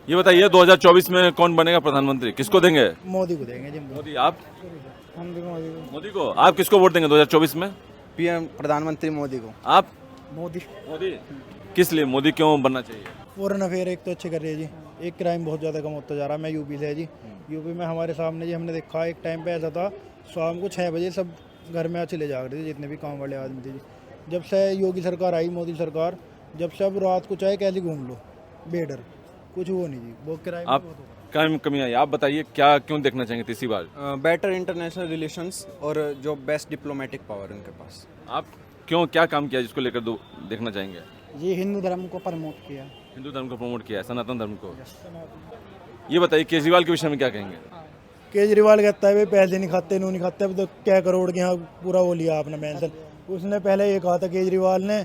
ये बताइए 2024 में कौन बनेगा प्रधानमंत्री, किसको देंगे? मोदी को देंगे जी। मोदी। आप? हम भी मोदी को। मोदी को। आप किसको वोट देंगे 2024 में? पीएम प्रधानमंत्री मोदी को। आप? मोदी। मोदी। किस लिए मोदी क्यों बनना चाहिए? फॉरेन अफेयर एक तो अच्छे कर रही है जी, एक क्राइम बहुत ज़्यादा कम होता जा रहा है। मैं यूपी से है जी, यूपी में हमारे सामने जी हमने देखा एक टाइम पे ऐसा था, शाम को 6 बजे सब घर में चले जा रहे थे जितने भी काम वाले आदमी थे जी। जब से योगी सरकार आई, मोदी सरकार, जब से अब रात को चाहे कैसे घूम लो बेडर, कुछ वो नहीं जी, वो क्राइम आप क्राइम कमी आई, आप बताइए क्या क्यों देखना चाहेंगे तीसरी बार? बेटर इंटरनेशनल रिलेशंस और जो बेस्ट डिप्लोमेटिक पावर उनके पास। आप क्यों, क्या काम किया जिसको लेकर देखना चाहेंगे? ये हिंदू धर्म को प्रमोट किया। हिंदू धर्म को प्रमोट किया है, सनातन धर्म को। ये बताइए केजरीवाल के विषय में क्या कहेंगे? केजरीवाल कहता है भाई पैसे नहीं खाते, नू नहीं खाते, अब तो क्या करोड़ के यहाँ पूरा वो लिया आपने मेंशन। उसने पहले ये कहा था केजरीवाल ने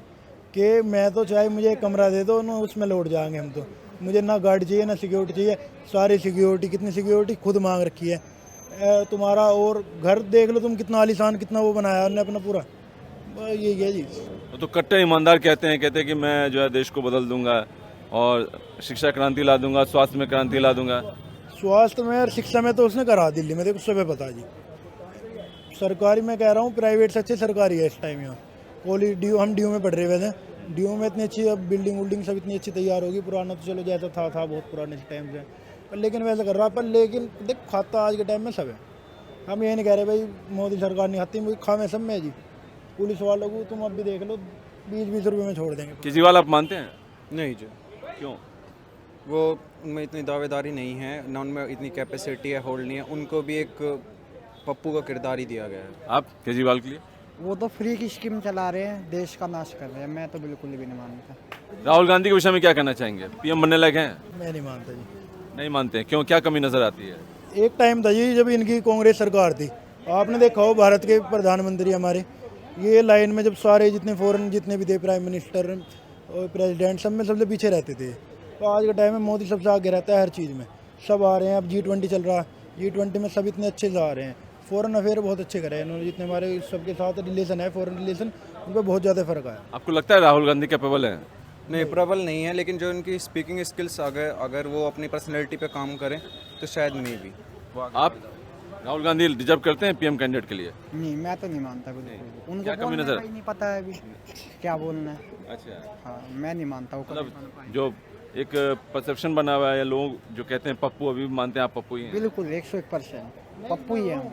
कि मैं तो चाहे मुझे एक कमरा दे दो ना, उसमें लौट जाएंगे हम तो, मुझे ना गार्ड चाहिए ना सिक्योरिटी चाहिए, सारी सिक्योरिटी, कितनी सिक्योरिटी खुद मांग रखी है तुम्हारा। और घर देख लो तुम कितना आलीशान, कितना वो बनाया उन्होंने अपना पूरा, यही है जी। वो तो कट्टर ईमानदार कहते हैं कि मैं जो है देश को बदल दूंगा और शिक्षा क्रांति ला दूंगा, स्वास्थ्य में क्रांति ला दूंगा। स्वास्थ्य में और शिक्षा में तो उसने करा दिल्ली में, देखो सुबह पता जी। सरकारी में कह रहा हूँ, प्राइवेट से अच्छी सरकारी है इस टाइम यहाँ। कॉलेज डी हम डी में पढ़ रहे वैसे, डी में इतनी अच्छी अब बिल्डिंग वुल्डिंग सब इतनी अच्छी तैयार होगी। पुराना तो चलो जैसा था बहुत पुराने टाइम से, पर लेकिन वैसे कर रहा है। पर लेकिन देख खाता आज के टाइम में सब है। हम ये नहीं कह रहे भाई मोदी सरकार नहीं खाती, मुझे खामे सब में जी। पुलिस वालों को तुम अब भी देख लो, 20-20 रुपये में छोड़ देंगे। केजरीवाल आप मानते हैं? नहीं जी, क्यों? वो उनमें इतनी दावेदारी नहीं है, ना उनमें इतनी कैपेसिटी है, होल्ड नहीं है। उनको भी एक पप्पू का किरदार ही दिया गया है। आप केजरीवाल के लिए? वो तो फ्री की स्कीम चला रहे हैं, देश का नाश कर रहे हैं, मैं तो बिल्कुल भी नहीं मानता। राहुल गांधी के विषय में क्या कहना चाहेंगे? पीएम बनने लायक हैं? मैं नहीं मानता जी। नहीं मानते हैं, क्यों, क्या कमी नजर आती है? एक टाइम था जी जब इनकी कांग्रेस सरकार थी, आपने देखा हो भारत के प्रधानमंत्री हमारे ये लाइन में जब सारे जितने फॉरेन जितने भी थे, प्राइम मिनिस्टर और प्रेसिडेंट, सब में सबसे पीछे रहते थे। तो आज के टाइम में मोदी सबसे आगे रहता है हर चीज़ में, सब आ रहे हैं। अब G20 चल रहा है, G20 में सब इतने अच्छे से आ रहे हैं। फॉरेन अफेयर बहुत अच्छे करे हैं इन्होंने, जितने हमारे सबके साथ रिलेशन है, फॉरेन रिलेशन, उन पर बहुत ज़्यादा फर्क आया। आपको लगता है राहुल गांधी कैपेबल हैं? नहीं, प्रबल नहीं है, लेकिन जो उनकी स्पीकिंग स्किल्स अगर वो अपनी पर्सनैलिटी पे काम करें तो शायद मे भी। आप राहुल गांधी डिजर्व करते हैं पीएम कैंडिडेट के लिए? नहीं, मैं तो नहीं मानता बिल्कुल। उनको क्या कमी बोलने नजर? का ही नहीं पता है अभी क्या बोलना है। अच्छा, हाँ, मैं नहीं मानता वो मतलब जो एक परसेप्शन बना हुआ है, लोग जो कहते हैं पप्पू, अभी भी मानते हैं आप पप्पू ही हैं? बिल्कुल 101% पप्पू ही है हम।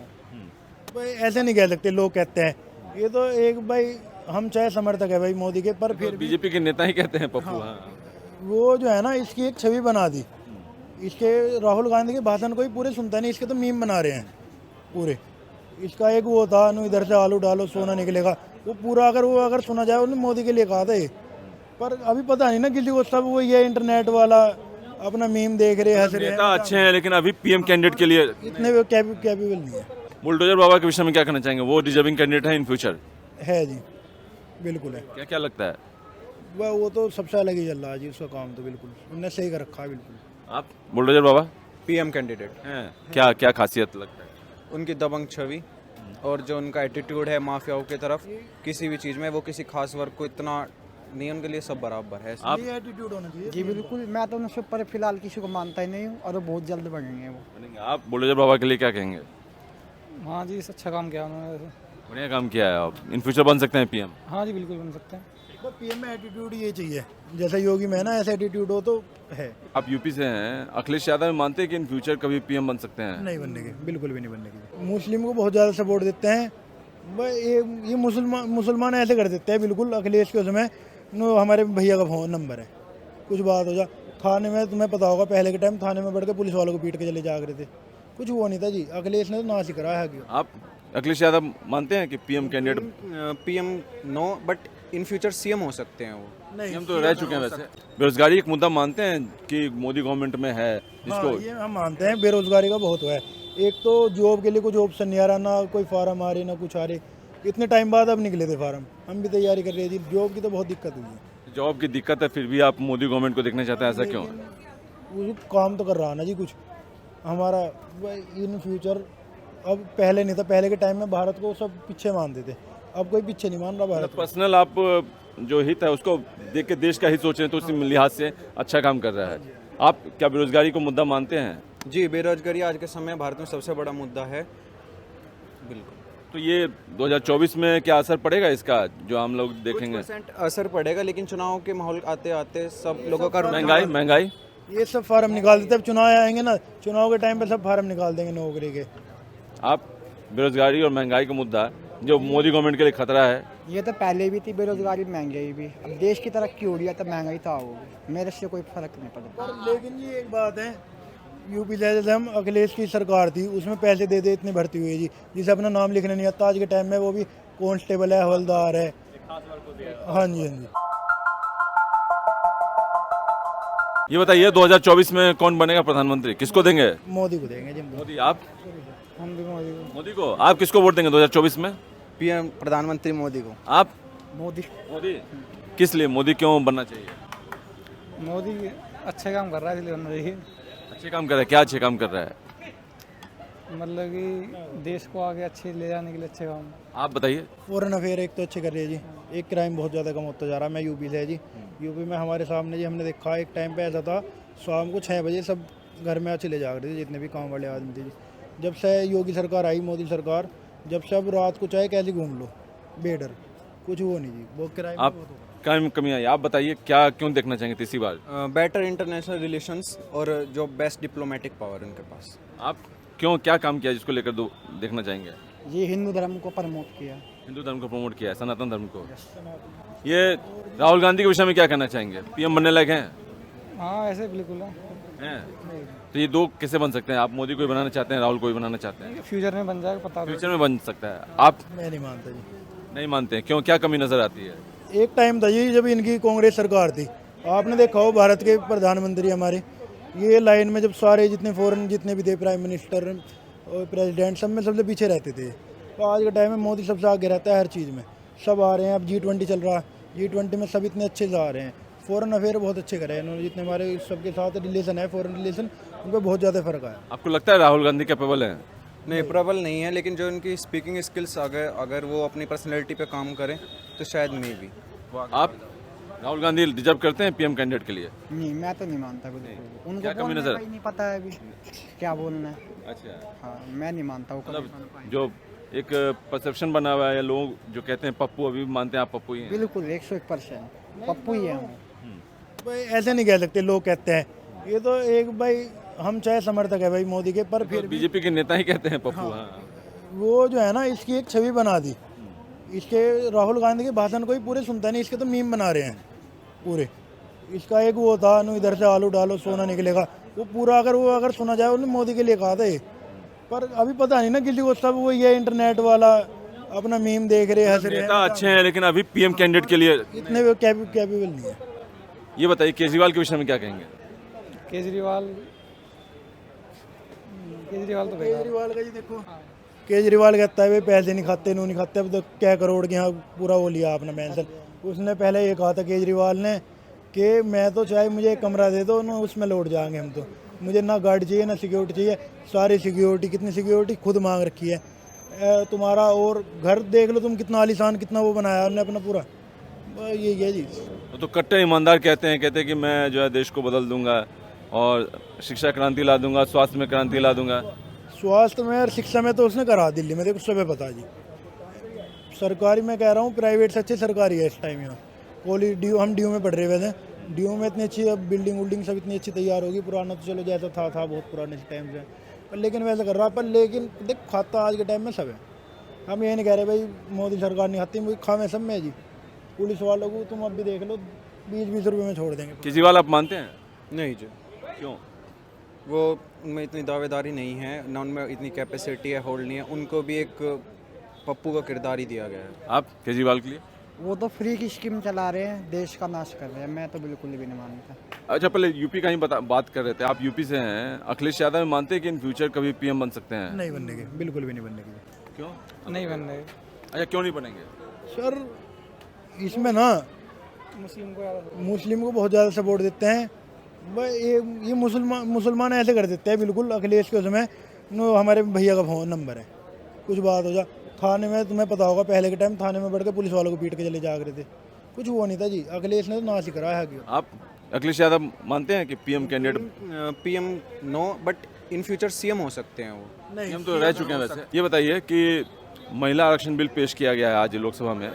भाई ऐसे नहीं कह सकते, लोग कहते हैं ये तो एक भाई, हम चाहे समर्थक है भाई मोदी के, पर फिर भी बीजेपी के नेता ही कहते हैं पप्पू। हाँ। वो जो है ना, इसकी एक छवि बना दी। इसके राहुल गांधी के भाषण को ही पूरे सुनता नहीं, इसके तो मीम बना रहे हैं पूरे। इसका एक वो था नु इधर से आलू डालो सोना निकलेगा, वो पूरा अगर सुना जाए, उन्होंने मोदी के लिए कहा था ये। पर अभी पता नहीं ना किसी को, सब वो ये इंटरनेट वाला अपना मीम देख रहे, हंस रहे नेता हैं। अच्छे हैं लेकिन अभी पीएम कैंडिडेट के लिए इतने वो कैपेबल नहीं है। बुलडोजर बाबा के विषय में क्या कहना चाहेंगे? वो डिजर्विंग कैंडिडेट है इन फ्यूचर? है जी, बिल्कुल है। क्या क्या लगता है? वो तो सबसे अलग ही चल रहा है जी, उसका काम तो बिल्कुल उनने सही कर रखा है बिल्कुल। आप बुलडोजर बाबा पीएम कैंडिडेट हैं? क्या क्या खासियत लगता है? उनकी दबंग छवि और जो उनका एटीट्यूड है माफियाओं की तरफ, किसी भी चीज़ में वो किसी खास वर्ग को इतना नहीं, उनके लिए सब बराबर है। आप? ये एटीट्यूड होना चाहिए जी, बिल्कुल। मैं तो उनसे ऊपर फिलहाल किसी को मानता ही नहीं हूँ, और वो बहुत जल्द बढ़ेंगे वो। आप बुलडोजर बाबा के लिए क्या कहेंगे? हाँ जी, अच्छा काम किया उन्होंने वैसे। बढ़िया काम किया है। आप इन फ्यूचर बन सकते हैं पीएम? हाँ जी, बिल्कुल बन सकते हैं। तो पीएम में एटीट्यूड ये चाहिए, जैसा योगी में है ना, ऐसा एटीट्यूड हो तो है। आप यूपी से हैं, अखिलेश यादव मानते हैं कि इन फ्यूचर कभी पीएम बन सकते हैं? नहीं बनने के, बिल्कुल भी नहीं बनने के। मुस्लिम को बहुत ज़्यादा सपोर्ट देते हैं ये मुसलमान ऐसे कर देते हैं बिल्कुल। अखिलेश के उसमें हमारे भैया का फ़ोन नंबर है, कुछ बात हो जा थाने में, तुम्हें पता होगा पहले के टाइम थाने में बढ़ के पुलिस वालों को पीट के चले जा रहे थे, कुछ वो नहीं था जी। अखिलेश ने तो नाश ही करा है। आप अखिलेश यादव मानते हैं कि PM candidate? PM no, but in future CM हो सकते हैं वो। नहीं, हम तो रह चुके हैं वैसे। बेरोजगारी एक मुद्दा मानते हैं कि मोदी गवर्नमेंट में है जिसको? ये हम मानते हैं, बेरोजगारी का बहुत है। एक तो जॉब के लिए कुछ ऑप्शन नहीं आ रहा, ना कोई फार्म आ रहे ना कुछ आ रहे। इतने टाइम बाद अब निकले थे फार्म, हम भी तैयारी कर रहे थे। जॉब की तो बहुत दिक्कत हुई है। जॉब की दिक्कत है, फिर भी आप मोदी गवर्नमेंट को देखना चाहते हैं, ऐसा क्यों? वो काम तो कर रहा ना जी कुछ हमारा इन फ्यूचर। अब पहले नहीं था, पहले के टाइम में भारत को सब पीछे मानते थे, अब कोई पीछे नहीं मान रहा भारत को। पर्सनल आप जो हित है उसको देख के देश का हित सोच रहे हैं, तो उस लिहाज से अच्छा काम कर रहा है। आप क्या बेरोजगारी को मुद्दा मानते हैं? जी, बेरोजगारी आज के समय भारत में सबसे बड़ा मुद्दा है। बिल्कुल तो ये 2024 में क्या असर पड़ेगा इसका, जो हम लोग देखेंगे? % असर पड़ेगा, लेकिन चुनाव के माहौल आते आते सब लोगों का महंगाई ये सब फार्म निकाल देते, अब चुनाव आएंगे ना, चुनाव के टाइम पे सब फार्म निकाल देंगे नौकरी के। आप बेरोजगारी और महंगाई का मुद्दा जो मोदी गवर्नमेंट के लिए खतरा है, ये तो पहले भी थी बेरोजगारी, महंगाई भी। अब देश की तरक्की हो रही है तो महंगाई तो होगी, मेरे से कोई फर्क नहीं पड़ता। पर लेकिन ये एक बात है, यूपी जैसे हम अखिलेश की सरकार थी, उसमें पैसे दे दे इतनी भर्ती हुई है जी, जिसे अपना नाम लिखना नहीं आता। आज के टाइम में वो भी कांस्टेबल है, हवलदार है। हाँ जी, हाँ जी। ये बताइए 2024 में कौन बनेगा प्रधानमंत्री, किसको देंगे? मोदी को देंगे जी। मोदी। आप? हम भी मोदी को। मोदी को। आप किसको वोट देंगे 2024 में? PM प्रधानमंत्री मोदी को। आप? मोदी। मोदी। किस लिए मोदी क्यों बनना चाहिए? मोदी अच्छे काम कर रहा है इसलिए बनना चाहिए। अच्छे काम कर रहा है? क्या अच्छे काम कर रहा है? मतलब कि देश को आगे अच्छे ले जाने के लिए अच्छे काम। आप बताइए। फॉरेन अफेयर एक तो अच्छे कर रही है जी, एक क्राइम बहुत ज़्यादा कम होता जा रहा है। मैं यूपी से है जी, यूपी में हमारे सामने जी हमने देखा एक टाइम पे ऐसा था, शाम को 6 बजे सब घर में चले जा रहे थे, जितने भी काम वाले आदमी थे जी। जब से योगी सरकार आई, मोदी सरकार, जब से अब रात को चाहे कैसे घूम लो बेडर, कुछ वो नहीं जी, वो क्राइम आप क्राइम कमी आई, आप बताइए क्या क्यों देखना चाहेंगे तीसरी बार? बेटर इंटरनेशनल रिलेशंस और जो बेस्ट डिप्लोमेटिक पावर उनके पास। आप क्यों, क्या काम किया जिसको लेकर देखना चाहेंगे? ये हिंदू धर्म को प्रमोट किया। हिंदू धर्म को प्रमोट किया है, सनातन धर्म को। ये राहुल गांधी के विषय में क्या कहना चाहेंगे? PM बनने लायक हैं? हाँ ऐसे बिल्कुल है। हैं? तो ये दो कैसे बन सकते हैं? आप मोदी को ही बनाना चाहते हैं, राहुल को ही बनाना चाहते हैं? फ्यूचर में बन जाएगा, पता फ्यूचर में बन सकता है। आप मैं नहीं मानता जी। नहीं मानते हैं? क्यों, क्या कमी नजर आती है? एक टाइम था जी जब इनकी कांग्रेस सरकार थी, आपने देखा हो भारत के प्रधानमंत्री हमारे, ये लाइन में जब सारे जितने फॉरेन जितने भी थे, प्राइम मिनिस्टर और प्रेसिडेंट, सब में सबसे पीछे रहते थे। तो आज के टाइम में मोदी सबसे आगे रहता है हर चीज़ में, सब आ रहे हैं। अब G20 चल रहा है, G20 में सब इतने अच्छे से आ रहे हैं। फॉरेन अफेयर बहुत अच्छे करे हैं इन्होंने, जितने हमारे सबके साथ रिलेशन है, फॉरेन रिलेशन, उन पर बहुत ज़्यादा फर्क आया। आपको लगता है राहुल गांधी कैपेबल हैं? नहीं, प्रबल नहीं है, लेकिन जो उनकी स्पीकिंग स्किल्स अगर वो अपनी पर्सनैलिटी पे काम करें तो शायद मे भी। आप राहुल गांधी डिजर्व करते हैं PM कैंडिडेट के लिए? नहीं, मैं तो नहीं मानता बिल्कुल। उनको क्या कमी बोलने नजर? का ही नहीं पता है अभी क्या बोलना है। अच्छा, हाँ, मैं नहीं मानता वो कभी बन मतलब पाएंगे। जो एक परसेप्शन बना हुआ है, लोग जो कहते हैं पप्पू, अभी भी मानते हैं आप पप्पू ही हैं? बिल्कुल 101% पप्पू ही है हम। भाई ऐसे नहीं कह सकते, लोग कहते हैं ये तो एक, भाई हम चाहे समर्थक है भाई मोदी के, पर फिर भी बीजेपी के नेता ही कहते हैं पप्पू। हाँ। वो जो है ना, इसकी एक छवि बना दी। इसके राहुल गांधी के भाषण को ही पूरे सुनता नहीं, इसके तो मीम बना रहे हैं पूरे। इसका एक वो था नु इधर से आलू डालो सोना निकलेगा, वो पूरा अगर सुना जाए, उन्होंने मोदी के लिए कहा था ये। पर अभी पता नहीं ना किसी को, सब वो ये इंटरनेट वाला अपना मीम देख रहे, हंस रहे नेता हैं, अच्छे हैं लेकिन अभी PM कैंडिडेट के लिए। इतने वो कैपेबल नहीं है। ये बताइए केजरीवाल के विषय में क्या कहेंगे? केजरीवाल तो बेकार। केजरीवाल का जी देखो, केजरीवाल कहता है भाई पैसे नहीं खाते, नहीं खाते। अब तो क्या करोड़ के यहाँ पूरा वो लिया आपने मेंशन। उसने पहले ये कहा था केजरीवाल ने कि मैं तो चाहे मुझे एक कमरा दे दो ना, उसमें लौट जाएंगे हम तो, मुझे ना गार्ड चाहिए ना सिक्योरिटी चाहिए। सारी सिक्योरिटी, कितनी सिक्योरिटी खुद मांग रखी है। तुम्हारा और घर देख लो तुम, कितना आलीशान, कितना वो बनाया उन्होंने अपना पूरा। ये है जी। तो कट्टर ईमानदार कहते हैं कि मैं जो है देश को बदल दूंगा और शिक्षा क्रांति ला दूंगा, स्वास्थ्य में क्रांति ला दूंगा। स्वास्थ्य में और शिक्षा में तो उसने करा दिल्ली में, देखो सुबह पता जी। सरकारी में कह रहा हूँ, प्राइवेट से अच्छी सरकारी है इस टाइम यहाँ। कॉलेज हम ड्यू में पढ़ रहे हुए थे, ड्यू में इतनी अच्छी अब बिल्डिंग सब इतनी अच्छी तैयार होगी। पुराना तो चलो जैसा था बहुत पुराने टाइम से, पर लेकिन वैसा कर रहा। पर लेकिन देख, खाता आज के टाइम में सब है। हम ये नहीं कह रहे भाई मोदी सरकार नहीं खाती, मुझे खामे सब में जी। पुलिस वालों को तुम अब भी देख लो, 20-20 रुपये में छोड़ देंगे। केजरीवाल आप मानते हैं? नहीं जी, क्यों? वो उनमें इतनी दावेदारी नहीं है, ना उनमें इतनी कैपेसिटी है, होल्ड नहीं है। उनको भी एक पप्पू का किरदार ही दिया गया है। आप केजरीवाल के लिए? वो तो फ्री की स्कीम चला रहे हैं, देश का नाश कर रहे हैं। मैं तो बिल्कुल भी नहीं मानता। अच्छा, पहले यूपी का ही बात कर रहे थे, आप यूपी से हैं। अखिलेश यादव मानते हैं कि इन फ्यूचर कभी PM बन सकते हैं? नहीं बनने के, बिल्कुल भी नहीं बनने के। क्यों? नहीं बन रहे। अच्छा, क्यों नहीं बनेंगे? सर इसमें ना मुस्लिम को बहुत ज़्यादा सपोर्ट देते हैं। भाई ये मुसलमान ऐसे कर देते हैं बिल्कुल। अखिलेश के उसमें नो हमारे भैया का फ़ोन नंबर है, कुछ बात हो जा थाने में, तुम्हें पता होगा पहले के टाइम थाने में बढ़ के पुलिस वालों को पीट के चले जा रहे थे। कुछ वो नहीं था जी, अखिलेश ने तो नाश ही करा है। आप अखिलेश यादव मानते हैं कि PM candidate PM no, but in future CM हो सकते हैं वो। हम तो रह चुके हैं वैसे। ये बताइए कि महिला आरक्षण बिल पेश किया गया है आज लोकसभा में,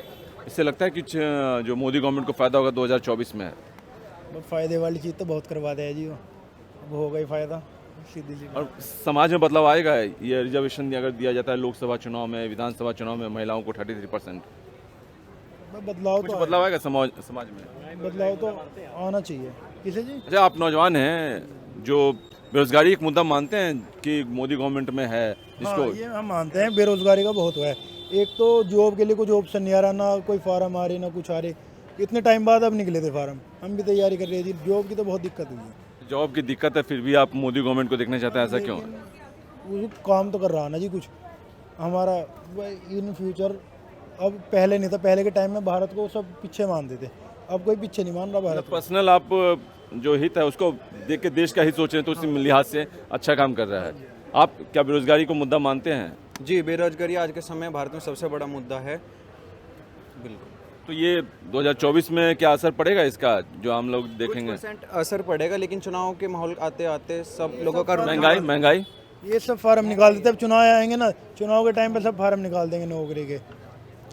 इससे लगता है कि जो मोदी गवर्नमेंट को फायदा होगा 2024 में। फ़ायदे वाली चीज़ तो बहुत करवा दिया जी वो, अब होगा ही फ़ायदा सीधी सी। और समाज में बदलाव आएगा, ये रिजर्वेशन अगर दिया जाता है लोकसभा चुनाव में, विधानसभा चुनाव में महिलाओं को 33%, बदलाव कुछ तो बदलाव आएगा समाज में। बदलाव तो आना चाहिए। किसे जी? अच्छा, आप नौजवान हैं जो बेरोजगारी एक मुद्दा मानते हैं कि मोदी गवर्नमेंट में है जिसको हाँ, ये हम मानते हैं बेरोजगारी का बहुत हुआ है। एक तो जॉब के लिए कुछ ऑप्शन नहीं आ रहा, ना कोई फार्म आ रही ना कुछ आ रही। इतने टाइम बाद अब निकले थे फार्म, हम भी तैयारी कर रहे थे। जॉब की तो बहुत दिक्कत हुई है। जॉब की दिक्कत है, फिर भी आप मोदी गवर्नमेंट को देखना चाहते हैं, ऐसा क्यों? वो काम तो कर रहा ना जी कुछ हमारा इन फ्यूचर। अब पहले नहीं था, पहले के टाइम में भारत को सब पीछे मानते थे, अब कोई पीछे नहीं मान रहा भारत को। पर्सनल आप जो हित है उसको देख के देश का हित सोच रहे हैं, तो उसी लिहाज से अच्छा काम कर रहा है। आप क्या बेरोजगारी को मुद्दा मानते हैं? जी, बेरोजगारी आज के समय भारत में सबसे बड़ा मुद्दा है। बिल्कुल। तो ये 2024 में क्या असर पड़ेगा इसका, जो हम लोग देखेंगे? % असर पड़ेगा, लेकिन चुनाव के माहौल आते आते सब लोगों का महंगाई ये सब फार्म निकाल देते। अब चुनाव आएंगे ना, चुनाव के टाइम पे सब फार्म निकाल देंगे नौकरी के।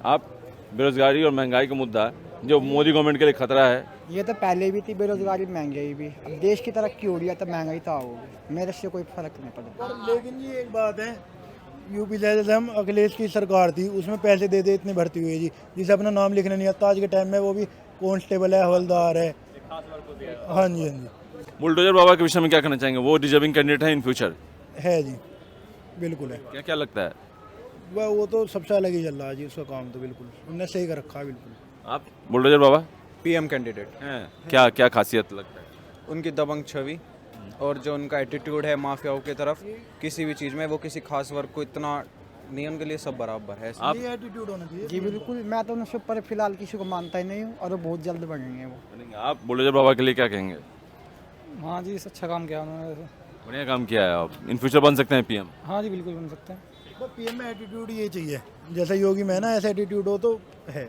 आप बेरोजगारी और महंगाई का मुद्दा जो मोदी गवर्नमेंट के लिए खतरा है, ये तो पहले भी थी बेरोजगारी, महंगाई भी। अब देश की तरक्की हो रही है तो महंगाई तो होगी, मेरे से कोई फर्क नहीं पड़ता। लेकिन ये एक बात है, यूपी जैसे हम अखिलेश की सरकार थी, उसमें पैसे दे दे इतनी भर्ती हुई जी, जिसे अपना नाम लिखना नहीं आता। आज के टाइम में वो भी कांस्टेबल है, हवलदार है। हाँ जी, हाँ जी। बुलडोजर बाबा के विषय में क्या कहना चाहेंगे? वो डिजर्विंग कैंडिडेट है इन फ्यूचर? है जी, बिल्कुल है। क्या क्या लगता है? वो तो सबसे अलग ही चल रहा है जी, उसका काम तो बिल्कुल उनने सही कर रखा है बिल्कुल। आप बुलडोजर बाबा पीएम कैंडिडेट हैं, क्या क्या खासियत लगता है? उनकी दबंग छवि और जो उनका एटीट्यूड है माफियाओं की तरफ, किसी भी चीज़ में वो किसी खास वर्ग को इतना नहीं, उनके लिए सब बराबर है। आप ये एटीट्यूड होना चाहिए। जी बिल्कुल, मैं तो उनसे ऊपर फिलहाल किसी को मानता ही नहीं हूँ, और वो बहुत जल्द बनेंगे वो। आप बुलडोजर बाबा के लिए क्या कहेंगे? हाँ जी, अच्छा काम किया उन्होंने वैसे। बढ़िया काम किया है। आप इन फ्यूचर बन सकते हैं पीएम? हाँ जी, बिल्कुल बन सकते हैं। पीएम में एटीट्यूड ये चाहिए, जैसा योगी में है ना, ऐसा एटीट्यूड हो तो है।